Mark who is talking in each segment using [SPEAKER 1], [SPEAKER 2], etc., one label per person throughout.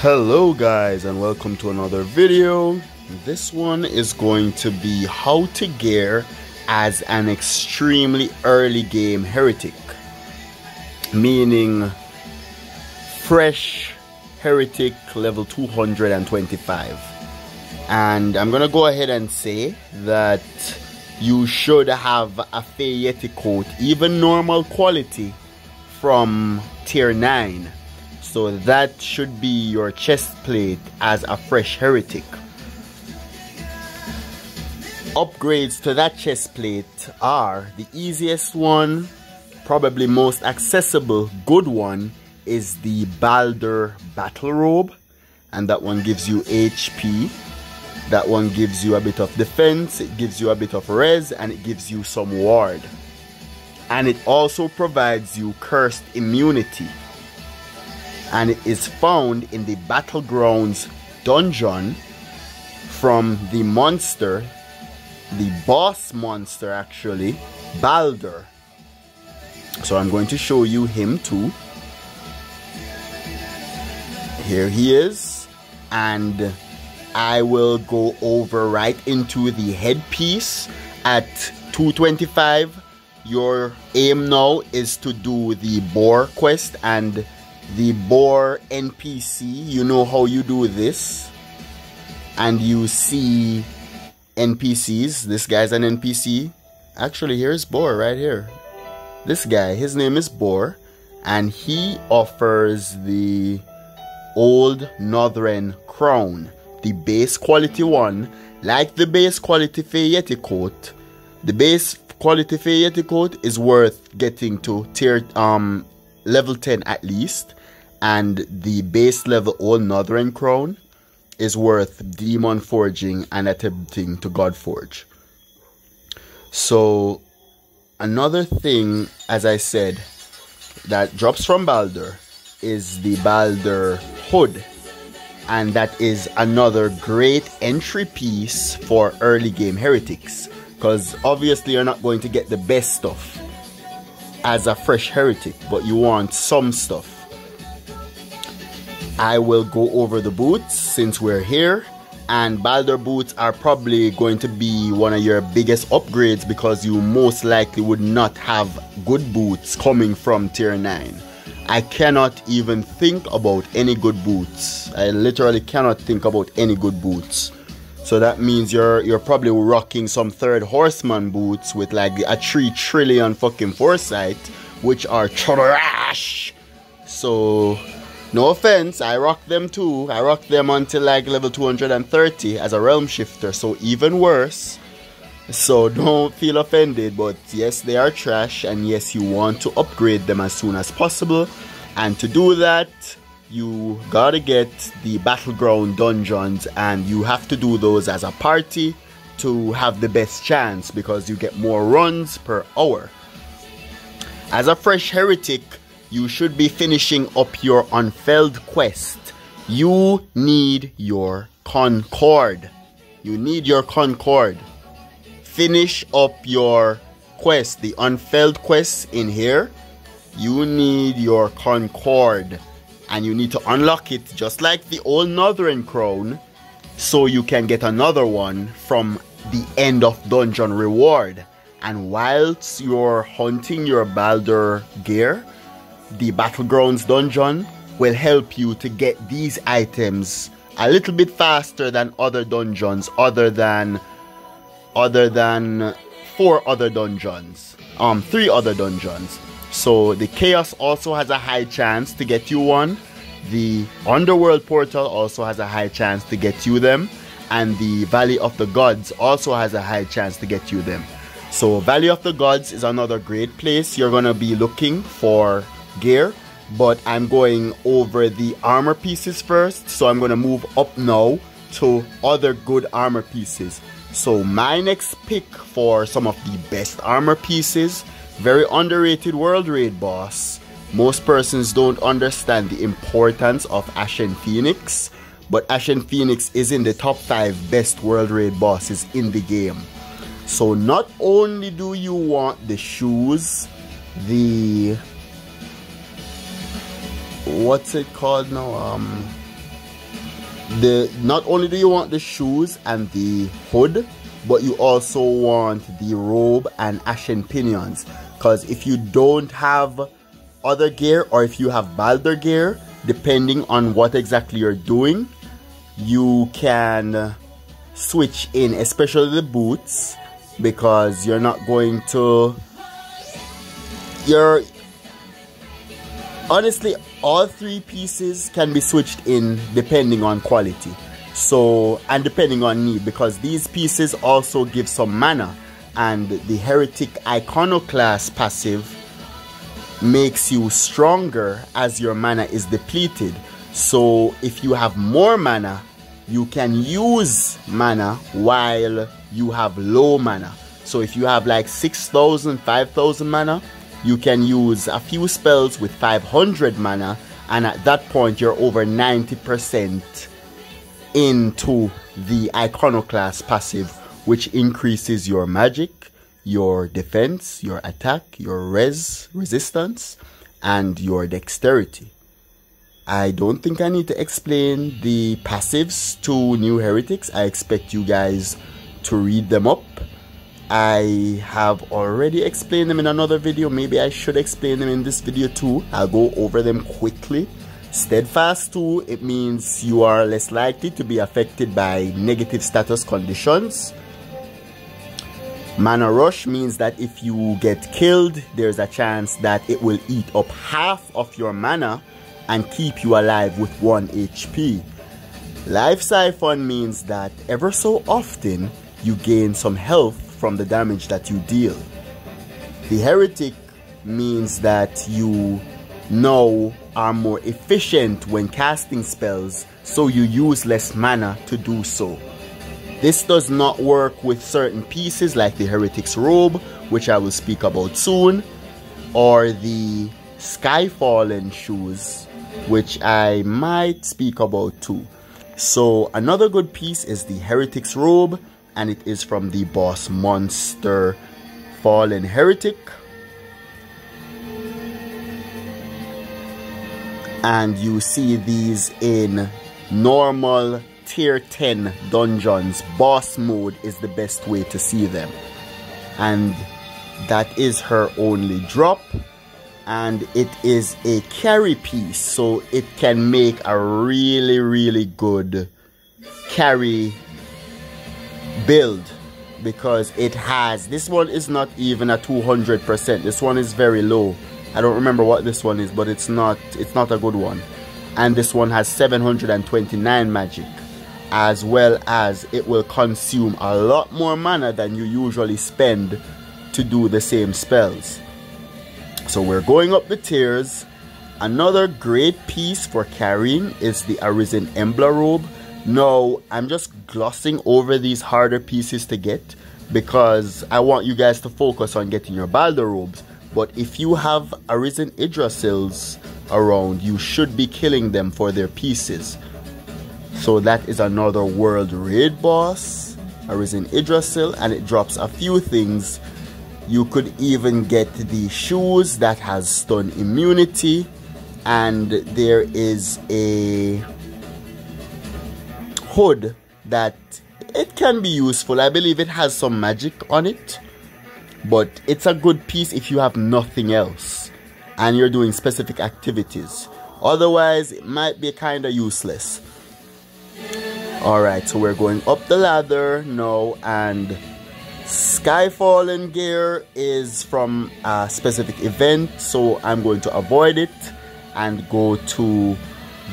[SPEAKER 1] Hello guys, and welcome to another video. This one is going to be how to gear as an extremely early game heretic, meaning fresh heretic level 225. And I'm gonna go ahead and say that you should have a Yeti coat, even normal quality, from tier 9. So that should be your chest plate as a fresh heretic. Upgrades to that chest plate are the easiest one, probably most accessible, good one, is the Balder Battle Robe. And that one gives you HP. That one gives you a bit of defense, it gives you a bit of res, and it gives you some ward. And it also provides you cursed immunity. And it is found in the Battlegrounds dungeon from the monster, the boss monster actually, Balder. So I'm going to show you him too. Here he is, and I will go over right into the headpiece at 225. Your aim now is to do the boar quest and the boar NPC. You know how you do this, and you see NPCs. This guy's an NPC. Actually, here's boar right here. This guy, his name is Boar, and he offers the old northern crown, the base quality one. Like the base quality Yeti coat, the base quality Yeti coat is worth getting to tier level 10 at least, and the base level old northern crown is worth demon forging and attempting to god forge. So another thing, as I said, that drops from Balder is the Balder hood, and that is another great entry piece for early game heretics, because obviously you're not going to get the best stuff as a fresh heretic, but you want some stuff. I will go over the boots since we're here, and Balder boots are probably going to be one of your biggest upgrades because you most likely would not have good boots coming from tier 9. I cannot even think about any good boots. I literally cannot think about any good boots. So that means you're probably rocking some third horseman boots with like a 3 trillion fucking foresight, which are trash. So no offense, I rock them too. I rock them until like level 230 as a realm shifter, so even worse. So don't feel offended, but yes, they are trash, and yes, you want to upgrade them as soon as possible. And to do that, you gotta get the battleground dungeons, and you have to do those as a party to have the best chance because you get more runs per hour. As a fresh heretic, you should be finishing up your Unfelled quest. You need your Concord. You need your Concord. Finish up your quest, the Unfelled quest in here. You need your Concord, and you need to unlock it just like the old Northern Crown, so you can get another one from the end of dungeon reward. And whilst you're hunting your Balder gear, the Battlegrounds dungeon will help you to get these items a little bit faster than other dungeons, other than 4 other dungeons, 3 other dungeons. So the Chaos also has a high chance to get you one. The Underworld Portal also has a high chance to get you them. And the Valley of the Gods also has a high chance to get you them. So Valley of the Gods is another great place you're going to be looking for gear. But I'm going over the armor pieces first. So I'm going to move up now to other good armor pieces. So my next pick for some of the best armor pieces, very underrated world raid boss. Most persons don't understand the importance of Ashen Phoenix, but Ashen Phoenix is in the top 5 best world raid bosses in the game. So not only do you want the shoes, the what's it called now? not only do you want the shoes and the hood, but you also want the robe and ashen pinions. Because if you don't have other gear, or if you have Balder gear, depending on what exactly you're doing, you can switch in, especially the boots, because you're not going to, honestly, all three pieces can be switched in depending on quality, so, and depending on need, because these pieces also give some mana, and the Heretic Iconoclast passive makes you stronger as your mana is depleted. So if you have more mana, you can use mana while you have low mana. So if you have like 6,000, 5,000 mana, you can use a few spells with 500 mana, and at that point you're over 90% into the Iconoclast passive, which increases your magic, your defense, your attack, your resistance, and your dexterity. I don't think I need to explain the passives to new heretics. I expect you guys to read them up. I have already explained them in another video. Maybe I should explain them in this video too. I'll go over them quickly. Steadfast 2, it means you are less likely to be affected by negative status conditions. Mana Rush means that if you get killed, there's a chance that it will eat up half of your mana and keep you alive with 1 HP. Life Siphon means that ever so often you gain some health from the damage that you deal. The Heretic means that you now are more efficient when casting spells, so you use less mana to do so. This does not work with certain pieces like the Heretics Robe, which I will speak about soon, or the Skyfallen shoes, which I might speak about too. So another good piece is the Heretics Robe, and it is from the boss monster Fallen Heretic. And you see these in normal tier 10 dungeons. Boss mode is the best way to see them, and that is her only drop, and it is a carry piece, so it can make a really good carry build, because it has, this one is not even a 200%, this one is very low. I don't remember what this one is, but it's not a good one. And this one has 729 magic, as well as it will consume a lot more mana than you usually spend to do the same spells. So we're going up the tiers. Another great piece for carrying is the Arisen Embla Robe. Now, I'm just glossing over these harder pieces to get, because I want you guys to focus on getting your Balder robes. But if you have Arisen Yggdrasils around, you should be killing them for their pieces. So that is another world raid boss, Arisen Yggdrasil, and it drops a few things. You could even get the shoes that has stun immunity, and there is a hood that it can be useful. I believe it has some magic on it, but it's a good piece if you have nothing else and you're doing specific activities. Otherwise, it might be kind of useless. Alright, so we're going up the ladder now, and Skyfallen gear is from a specific event, so I'm going to avoid it and go to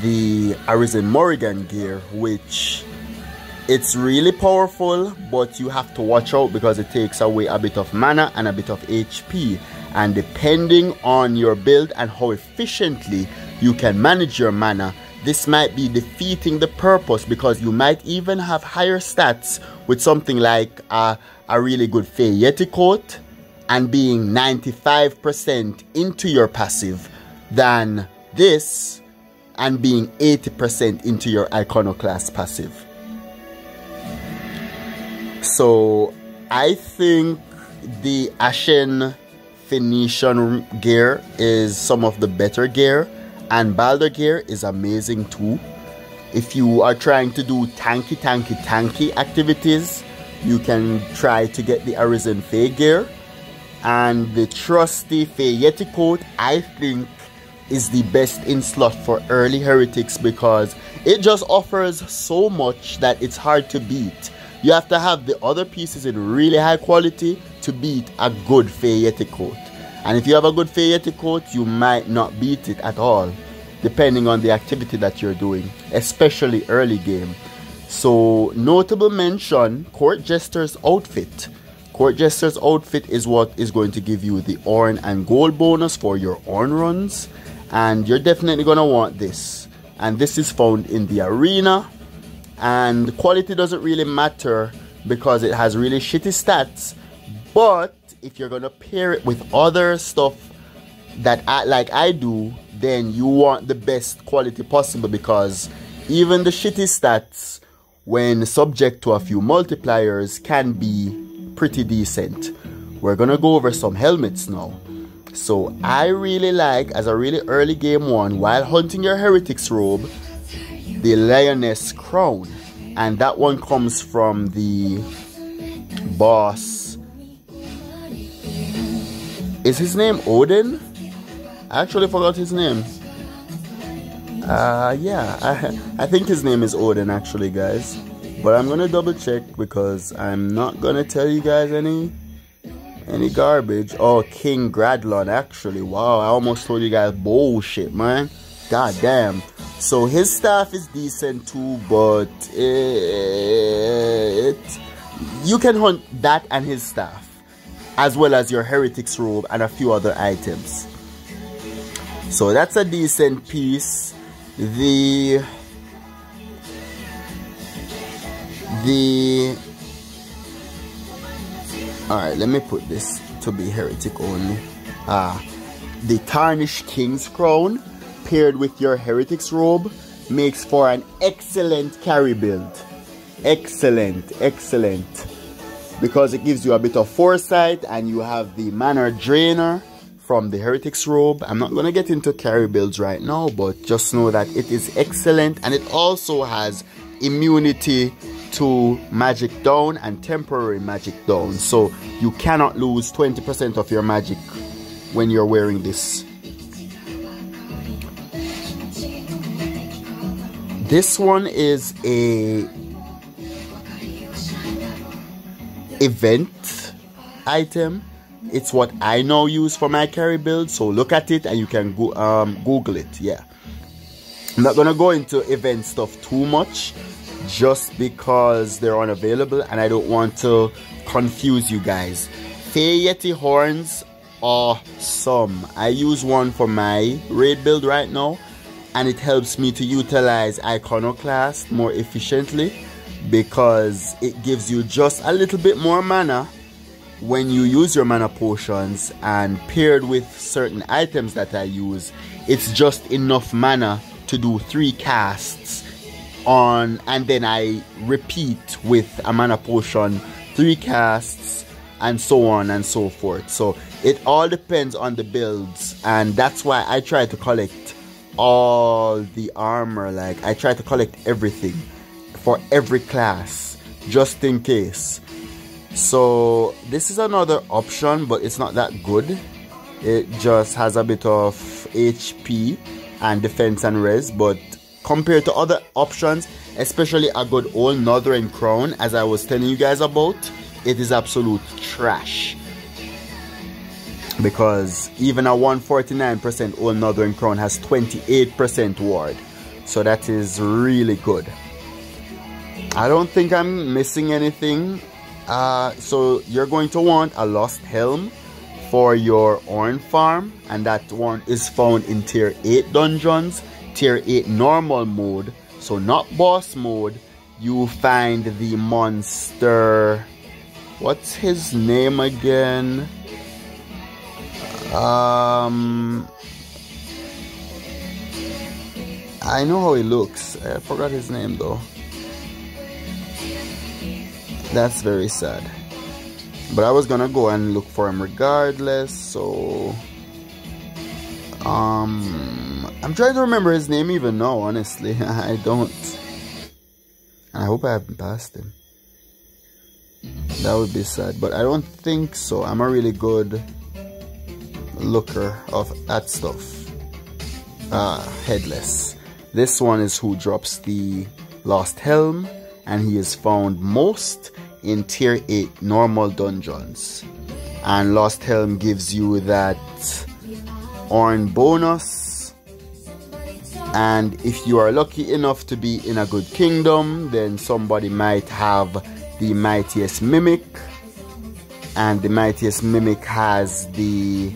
[SPEAKER 1] the Arisen Morrigan gear, which it's really powerful, but you have to watch out because it takes away a bit of mana and a bit of HP, and depending on your build and how efficiently you can manage your mana, this might be defeating the purpose, because you might even have higher stats with something like a really good Fey Yeti coat and being 95% into your passive than this and being 80% into your Iconoclast passive. So I think the Ashen Phoenician gear is some of the better gear, and Balder gear is amazing too. If you are trying to do tanky activities, you can try to get the Arisen Fae gear. And the trusty Fae Yeti coat, I think, is the best in slot for early heretics because it just offers so much that it's hard to beat. You have to have the other pieces in really high quality to beat a good Fae Yeti coat. And if you have a good Fae Yeti coat, you might not beat it at all, depending on the activity that you're doing, especially early game. So, notable mention, Court Jester's outfit. Court Jester's outfit is what is going to give you the Orn and gold bonus for your Orn runs. And you're definitely going to want this. And this is found in the arena. And quality doesn't really matter because it has really shitty stats. But if you're going to pair it with other stuff that like I do, then you want the best quality possible because even the shitty stats, when subject to a few multipliers, can be pretty decent. We're gonna go over some helmets now. So I really like, as a really early game one, while hunting your Heretics Robe, the Lioness Crown. And that one comes from the boss. Is his name Odin? I actually forgot his name. Yeah, I think his name is Odin actually, guys. But I'm gonna double check because I'm not gonna tell you guys any garbage. Oh, King Gradlon actually. Wow, I almost told you guys bullshit, man. God damn. So his staff is decent too, but you can hunt that and his staff, as well as your Heretics Robe and a few other items. So that's a decent piece. Alright, let me put this to be Heretic only. The Tarnished King's Crown paired with your Heretics Robe makes for an excellent carry build. Excellent. Because it gives you a bit of foresight and you have the Mana Drainer from the Heretics Robe. I'm not going to get into carry builds right now, but just know that it is excellent, and it also has immunity to magic down and temporary magic down, so you cannot lose 20% of your magic when you're wearing this. This one is a event item. It's what I now use for my carry build, so look at it and you can go Google it. Yeah, I'm not gonna go into event stuff too much just because they're unavailable and I don't want to confuse you guys. Yeti Horns, awesome. I use one for my raid build right now, and it helps me to utilize Iconoclast more efficiently because it gives you just a little bit more mana when you use your mana potions, and paired with certain items that I use, it's just enough mana to do 3 casts on, and then I repeat with a mana potion 3 casts and so on and so forth. So it all depends on the builds, and that's why I try to collect all the armor. Like, I try to collect everything for every class just in case. So this is another option, but it's not that good. It just has a bit of HP and defense and res, but compared to other options, especially a good old Northern Crown, as I was telling you guys about, it is absolute trash. Because even a 149% old Northern Crown has 28% ward, so that is really good. I don't think I'm missing anything. So you're going to want a Lost Helm for your Orn farm, and that one is found in tier 8 dungeons, tier 8 normal mode, so not boss mode. You find the monster, what's his name again? I know how he looks, I forgot his name though. That's very sad. But I was gonna go and look for him regardless, so I'm trying to remember his name even now, honestly. I don't. I hope I haven't passed him. That would be sad, but I don't think so. I'm a really good looker of that stuff. Headless. This one is who drops the Lost Helm, and he is found most in tier 8 normal dungeons. And Lost Helm gives you that Orn bonus, and if you are lucky enough to be in a good kingdom, then somebody might have the Mightiest Mimic, and the Mightiest Mimic has the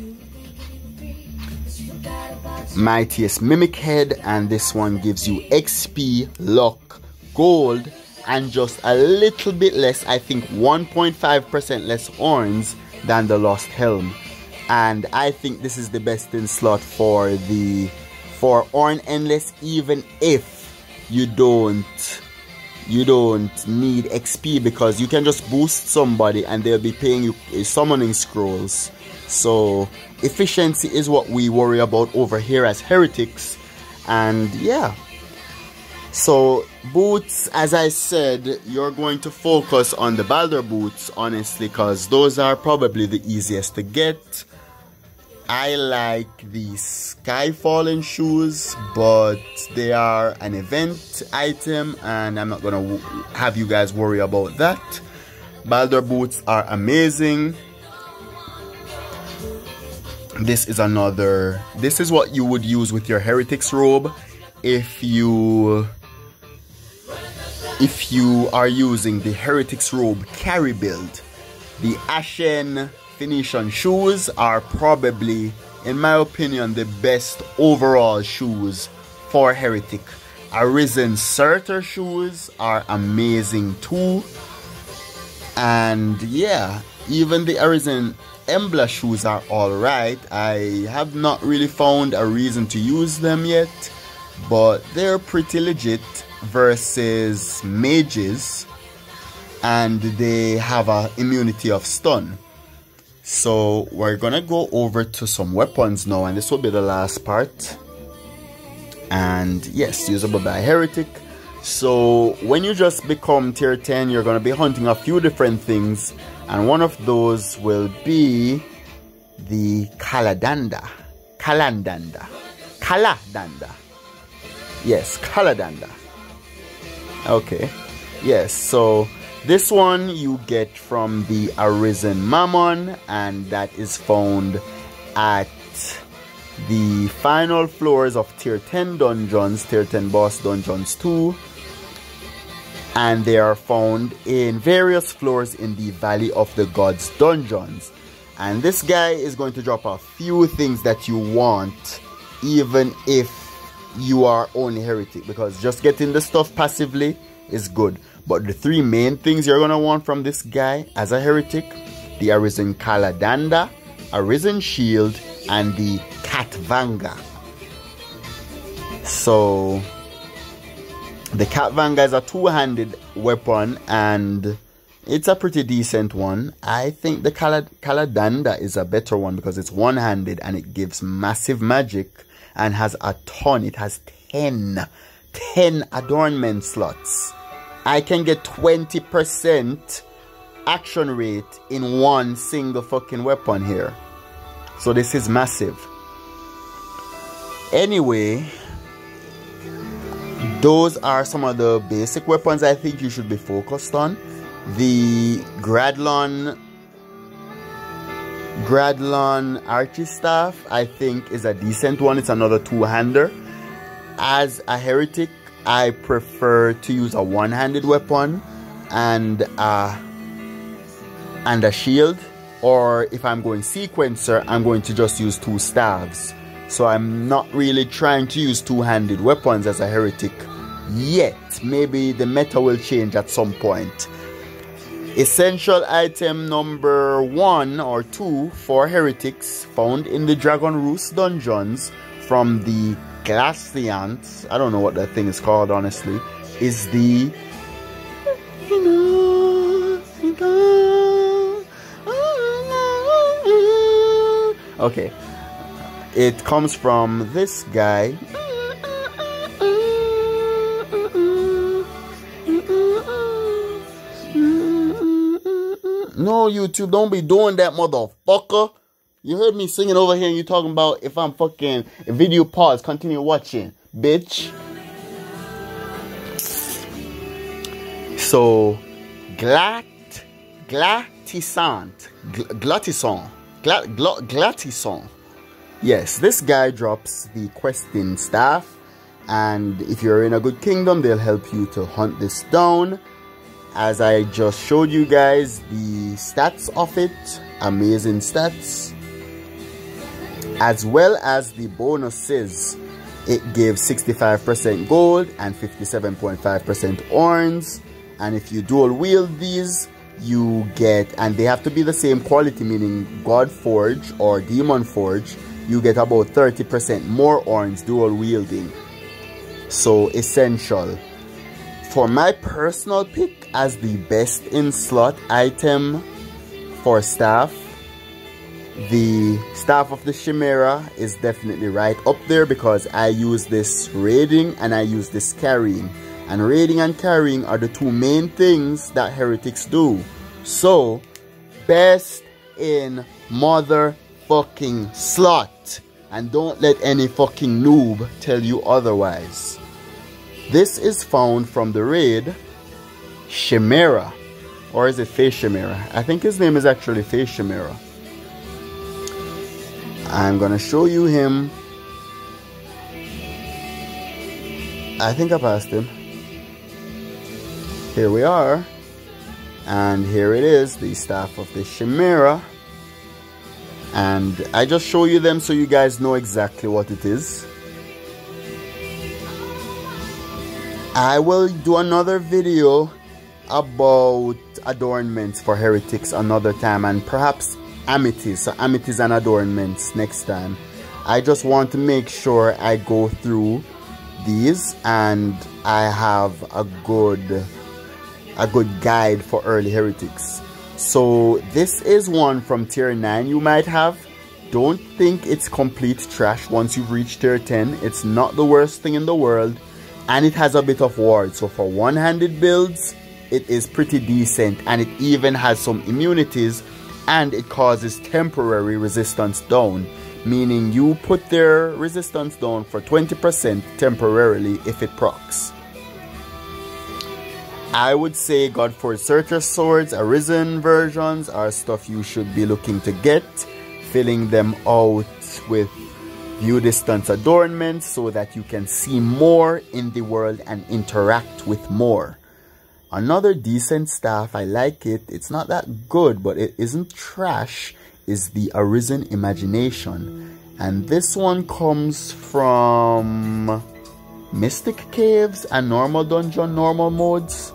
[SPEAKER 1] Mightiest Mimic head, and this one gives you XP, luck, gold, and just a little bit less, I think 1.5% less Orns than the Lost Helm. And I think this is the best in slot for Orn Endless, even if you don't need XP, because you can just boost somebody and they'll be paying you summoning scrolls. So efficiency is what we worry about over here as heretics. And yeah, so boots, as I said, you're going to focus on the Balder boots, honestly, because those are probably the easiest to get. I like the Skyfallen shoes, but they are an event item and I'm not gonna have you guys worry about that. Balder boots are amazing. This is what you would use with your Heretics Robe if you are using the Heretics Robe carry build. The Ashen Phoenician shoes are probably, in my opinion, the best overall shoes for Heretic. Arisen Surtur shoes are amazing too. And yeah, even the Arisen Embla shoes are alright. I have not really found a reason to use them yet, but they're pretty legit versus mages, and they have an immunity of stun. So we're gonna go over to some weapons now, and this will be the last part. And yes, usable by Heretic. So when you just become tier 10, you're gonna be hunting a few different things, and one of those will be the Kaladanda. Yes, Kaladanda. Okay. Yes, so this one you get from the Arisen Mammon, and that is found at the final floors of tier 10 dungeons, tier 10 boss dungeons too. And they are found in various floors in the Valley of the Gods dungeons. And this guy is going to drop a few things that you want, even if you are only Heretic, because just getting the stuff passively is good. But the three main things you're going to want from this guy as a Heretic: the Arisen Kaladanda, Arisen Shield, and the Katvanga. So the Katvanga is a two-handed weapon, and it's a pretty decent one. I think the Kaladanda is a better one because it's one-handed and it gives massive magic and has a ton. It has 10 adornment slots. I can get 20% action rate in one single fucking weapon here. So this is massive. Anyway, those are some of the basic weapons I think you should be focused on. The Gradlon Archistaff, I think, is a decent one. It's another two-hander. As a Heretic, I prefer to use a one-handed weapon and a shield. Or if I'm going sequencer, I'm going to just use two staves. So I'm not really trying to use two-handed weapons as a Heretic yet. Maybe the meta will change at some point. Essential item number 1 or 2 for Heretics, found in the Dragon Roost dungeons from the Glaciants, I don't know what that thing is called honestly, is the okay, it comes from this guy. No, YouTube, don't be doing that, motherfucker. You heard me singing over here and you talking about if I'm fucking video pause, continue watching, bitch. So, Glattisson. Yes, this guy drops the questing staff, and if you're in a good kingdom, they'll help you to hunt this down. As I just showed you guys the stats of it, amazing stats, as well as the bonuses. It gives 65% gold and 57.5% orns, and if you dual wield these, you get, and they have to be the same quality, meaning God Forge or Demon Forge, you get about 30% more orns dual wielding. So essential. For my personal pick as the best in slot item for staff, the Staff of the Chimera is definitely right up there because I use this raiding and I use this carrying. And raiding and carrying are the two main things that heretics do. So, best in motherfucking slot. And don't let any fucking noob tell you otherwise. This is found from the raid Chimera. Or is it Face Chimera? I think his name is actually Face Chimera. I'm gonna show you him. I think I passed him. Here we are. And here it is, the Staff of the Chimera. And I just show you them so you guys know exactly what it is. I will do another video about adornments for heretics another time, and perhaps amities, so amities and adornments next time. I just want to make sure I go through these and I have a good guide for early heretics. So this is one from tier 9 you might have. Don't think it's complete trash once you've reached tier 10. It's not the worst thing in the world, and it has a bit of ward. So for one-handed builds, it is pretty decent, and it even has some immunities, and it causes temporary resistance down, meaning you put their resistance down for 20% temporarily if it procs. I would say Godforged Searcher Swords, Arisen versions are stuff you should be looking to get, filling them out with view distance adornments so that you can see more in the world and interact with more. Another decent staff, I like it, it's not that good but it isn't trash, is the Arisen Imagination. And this one comes from Mystic Caves and normal dungeon, normal modes.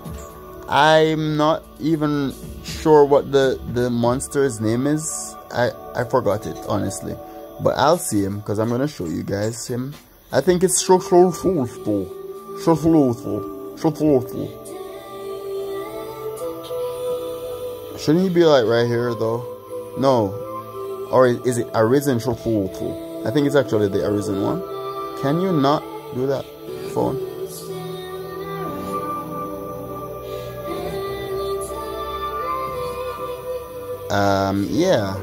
[SPEAKER 1] I'm not even sure what the monster's name is. I forgot it, honestly. But I'll see him because I'm going to show you guys him. I think it's Shouldn't he be like right here though? No. Or is it Arisen? I think it's actually the Arisen one. Can you not do that, phone? Yeah.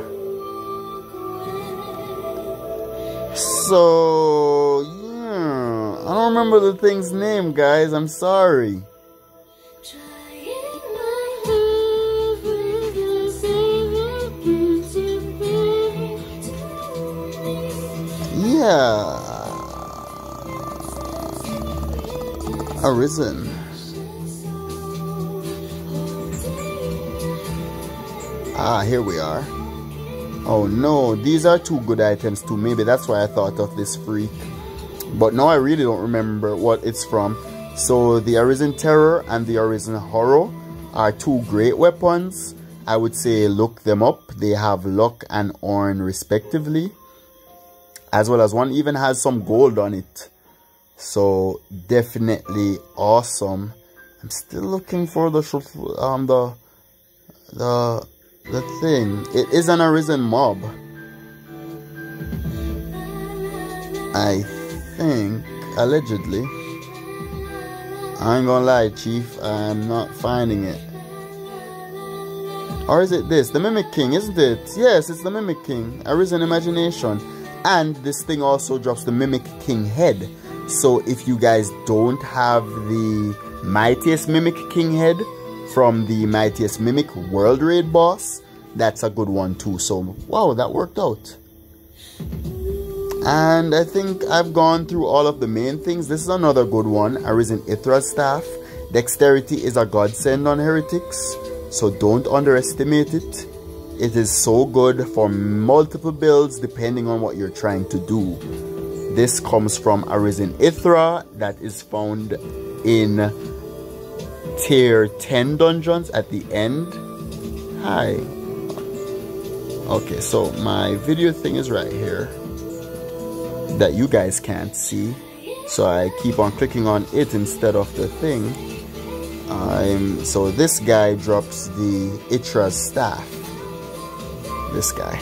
[SPEAKER 1] So, yeah. I don't remember the thing's name, guys. I'm sorry. Yeah. Arisen. Ah, here we are. Oh no, these are two good items too. Maybe that's why I thought of this freak. But now I really don't remember what it's from. So the Arisen Terror and the Arisen Horror are two great weapons. I would say look them up. They have luck and orn respectively. As well as one even has some gold on it. So definitely awesome. I'm still looking for the thing. It is an Arisen mob, I think, allegedly. I ain't gonna lie, Chief, I'm not finding it. Or is it this? The Mimic King, isn't it? Yes, it's the Mimic King. Arisen Imagination. And this thing also drops the Mimic King head. So if you guys don't have the Mightiest Mimic King head from the Mightiest Mimic World Raid boss, that's a good one too. So, wow, that worked out. And I think I've gone through all of the main things. This is another good one. Arisen Ithra's staff. Dexterity is a godsend on Heretics, so don't underestimate it. It is so good for multiple builds depending on what you're trying to do. This comes from Arisen Ithra that is found in tier 10 dungeons at the end. Hi. Okay, so my video thing is right here that you guys can't see, so I keep on clicking on it instead of the thing. So this guy drops the Itra's staff. This guy.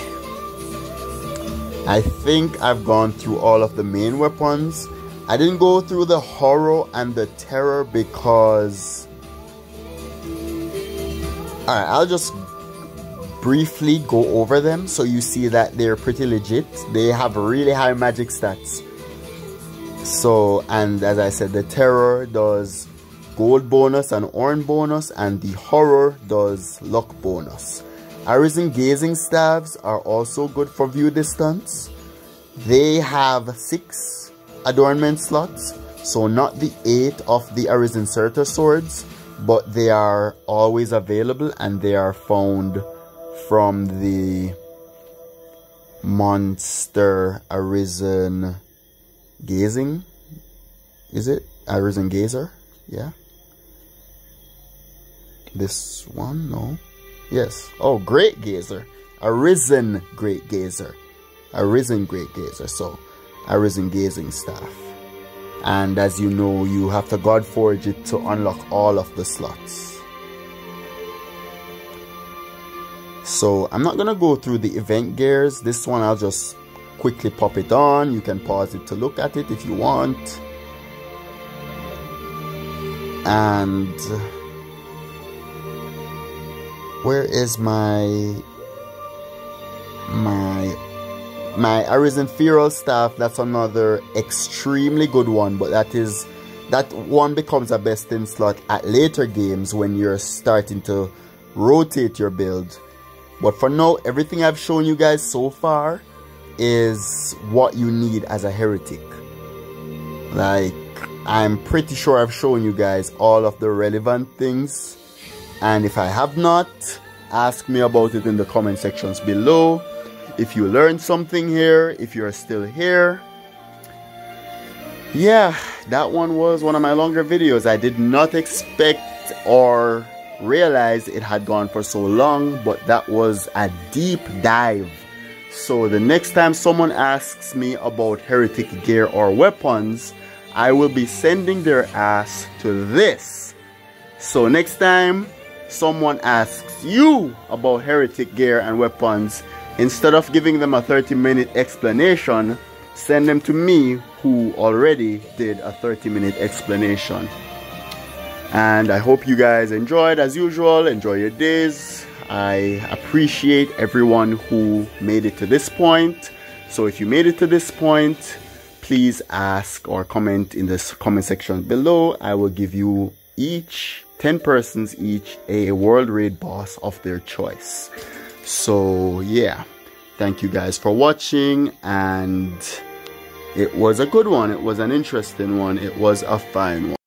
[SPEAKER 1] I think I've gone through all of the main weapons. I didn't go through the horror and the terror because... Alright, I'll just briefly go over them so you see that they're pretty legit. They have really high magic stats. So, and as I said, the terror does gold bonus and orange bonus, and the horror does luck bonus. Arisen Gazing Staves are also good for view distance. They have 6 adornment slots, so not the 8 of the Arisen Surtur swords, but they are always available and they are found from the monster Arisen Gazing. Is it? Arisen Gazer? Yeah. This one? No. Yes. Oh, Great Gazer. Arisen Great Gazer. Arisen Great Gazer. So, Arisen Gazing Staff. And as you know, you have to God Forge it to unlock all of the slots. So, I'm not going to go through the event gears. This one, I'll just quickly pop it on. You can pause it to look at it if you want. And... where is my Arisen Feral Staff? That's another extremely good one, but that one becomes a best in slot at later games when you're starting to rotate your build. But for now, everything I've shown you guys so far is what you need as a heretic. Like, I'm pretty sure I've shown you guys all of the relevant things. And if I have not, ask me about it in the comment sections below. If you learned something here, if you're still here. Yeah, that one was one of my longer videos. I did not expect or realize it had gone for so long, but that was a deep dive. So the next time someone asks me about heretic gear or weapons, I will be sending their ass to this. So next time someone asks you about heretic gear and weapons, instead of giving them a 30-minute explanation, send them to me, who already did a 30-minute explanation. And I hope you guys enjoyed. As usual, enjoy your days. I appreciate everyone who made it to this point. So if you made it to this point, please ask or comment in the comment section below. I will give you each 10 persons each a world raid boss of their choice. So yeah, thank you guys for watching, and it was a good one. It was an interesting one. It was a fine one.